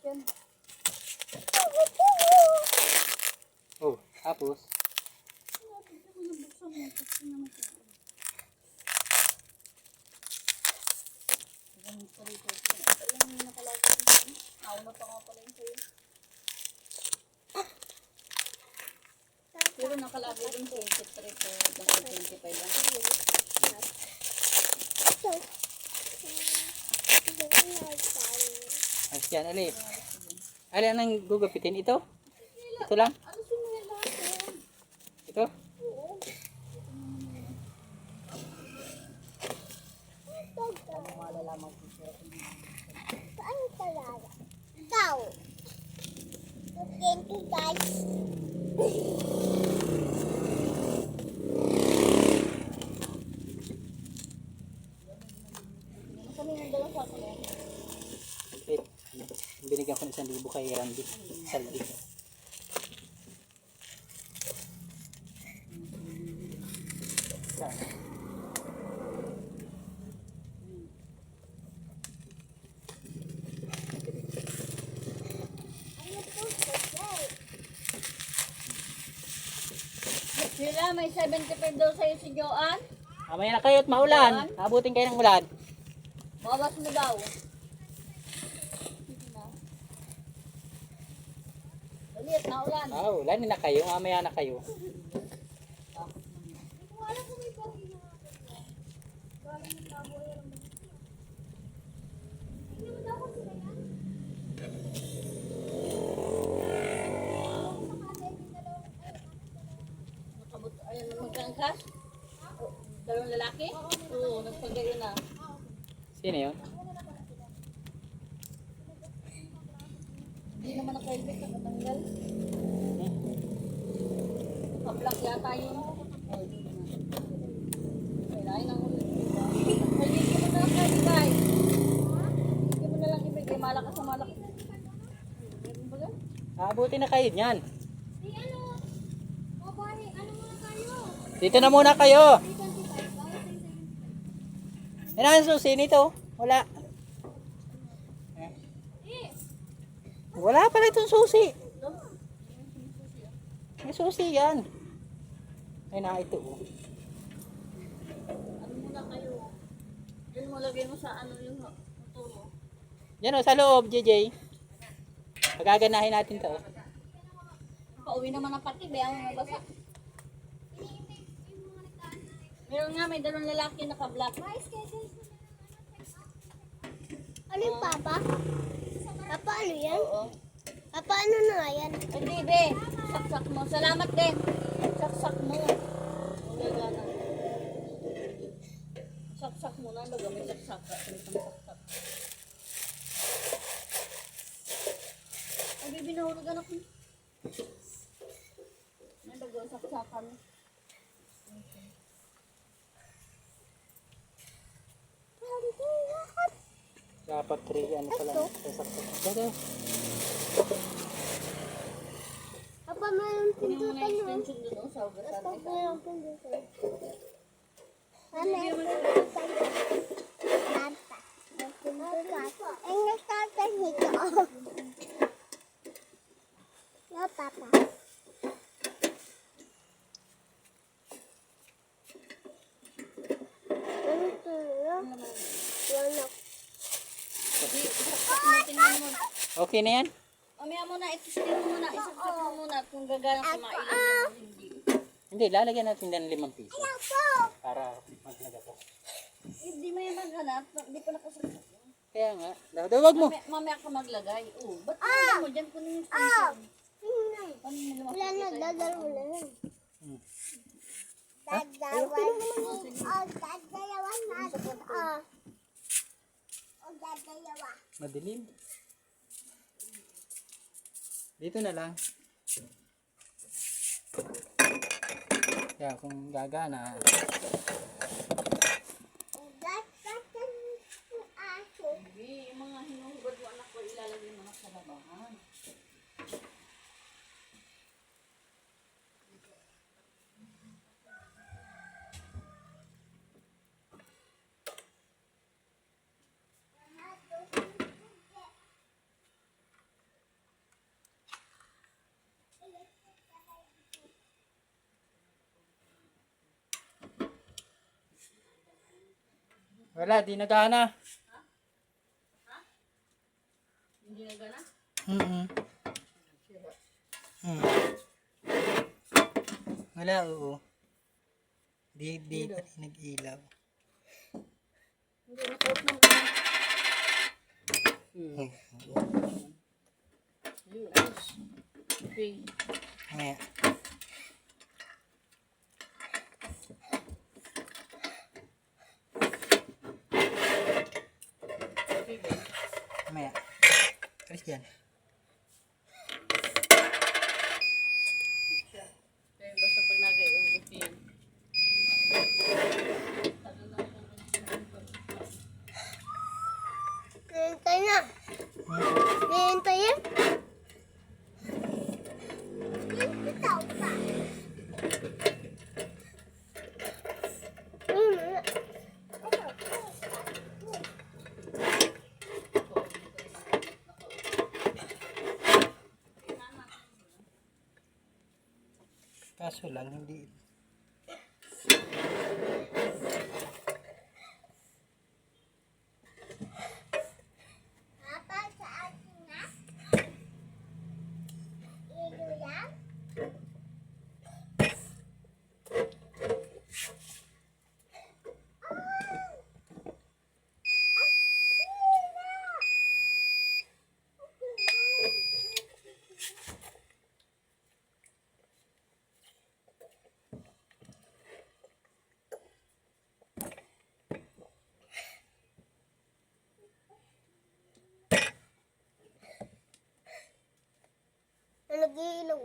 yan. Oh, tapos. Pero nakalagay dun 23 to 25 lang. Ay, yan, ali. Ali, anong gugupitin? Ito? Ito lang? Ano sumili lahat yan? Ito? Ano malalaman ko siya? Saan talaga? Ikaw. Thank you guys. Kami yung dalawa sa akin yan. Wait. Binigyan ko ng 1,000 kay Randy. Saldi. Sila, may 75 daw sa'yo si Joanne. Mamaya na kayo at maulan. Abutin kayo ng ulan. Bawas mo daw. Ulit, naulan. Ah, ulan na kayo. Mamaya na kayo. Ayun, magkangkas. Dalawang lalaki? Oo, nagpagayo na. Sino yun? Hindi naman naka-helmet, nakatanggal. Naka-black yata yun. Kailangan ang ulit. Hindi mo na lang ibigay. Hindi mo na lang ibigay. Malakas na malakas. Abutin na kayo niyan. Di ano? Mabari, ano muna kayo? Dito na muna kayo. Yan ang susi nito. Wala. Wala pala itong susi. May susi yan. Ay na ito. Oh. Ano muna kayo? Yun mo lagay mo sa ano yung motor mo. Yan o, sa loob, JJ. Pagaganahin natin to. Pauwi naman ang pati, bayang mabasa. Meron nga, may dalawang lalaki naka-black. Ano yung papa? Papa, ano yan? Oo. Papa, ano na nga yan? Hindi, be. Saksak mo. Salamat din. Saksak mo. Wala na. Saksak mo na. Baga may saksak. May saksak. Ay, baby, nahulog anak mo. May baga saksakan. Dapat 3, ano pala. Dito. Papa, mayroong Hindi mo na pindutan mo. extension doon. Oh, sa ugat. Papa, mayroong pindutan. Mama, mayroong pindutan. Papa, may pindutan. Ay, nagtatas nito. No, Papa. Ano ito? Wala. Saksak mo. Tingnan mo. Okay na yan? Mamaya muna, itistin mo muna. Isaksak mo muna kung gagana kumain yan o hindi. Hindi, lalagyan natin din ng 5 piso. Ayaw po! Para maglaga to. Hindi mo yung maghanap. Hindi pa nakasaksak. Kaya nga. Dawag mo. Mamaya ka maglagay. Oo. Ba't mo mo dyan? Kunin yung station. Paano mo naman Wala na, dadalawa na lang. Dadalawa natin. O dadalawa. Madilim. Dito na lang. Kaya kung gagana. Hindi, yung mga hinuhubad mo anak ko, ilalagay mo na sa labahan. Wala, di nagana. Hindi na gana? Mm. Mm. Wala, oo. Di pa rin nag-ilaw. Hindi na out ng Hmm. yun. Ayos. Okay. Mamaya. Mamaya. Alis dyan. Kaya basta pag nag-okay. Nihintay na. Nihintay yan. Bitaw pa. Kaso lang, hindi. Papa, sa atin na. Ilo yan. Nag-iilaw.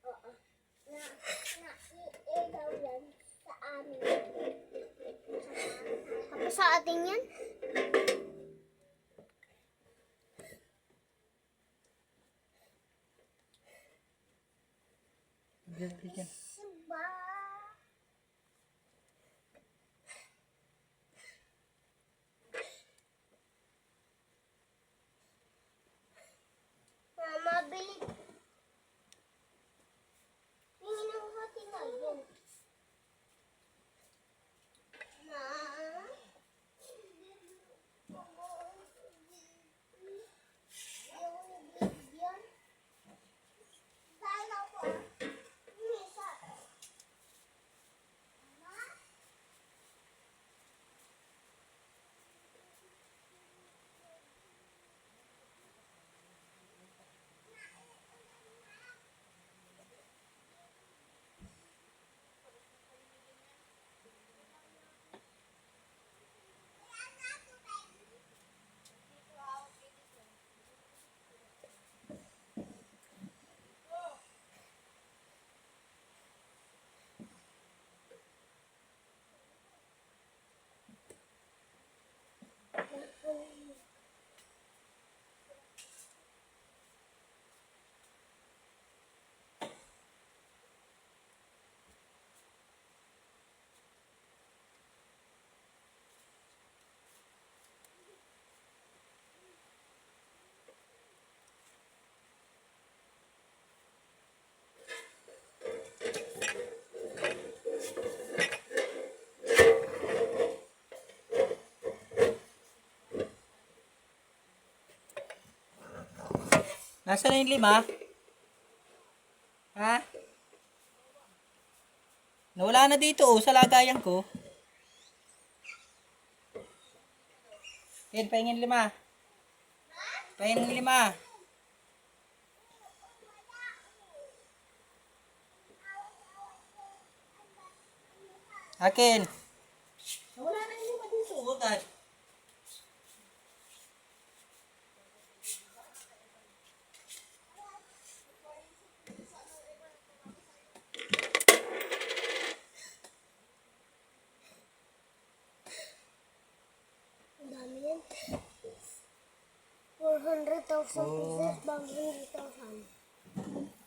Oo. Naiilaw yan sa amin. Tapos sa atin yan? Dyan. Suba. Mama, bili. Tingin ang hati na yun. Ma. Sana po. Misa. Nasaan na yung 5? Ha? Nawala na dito oh, sa lagayan ko. Yan, pahingin 5. Pahingin 5. Akin. Nawala na yung 5 dito. Agad. Ang dami yan. 400,000 pesos, 100,000.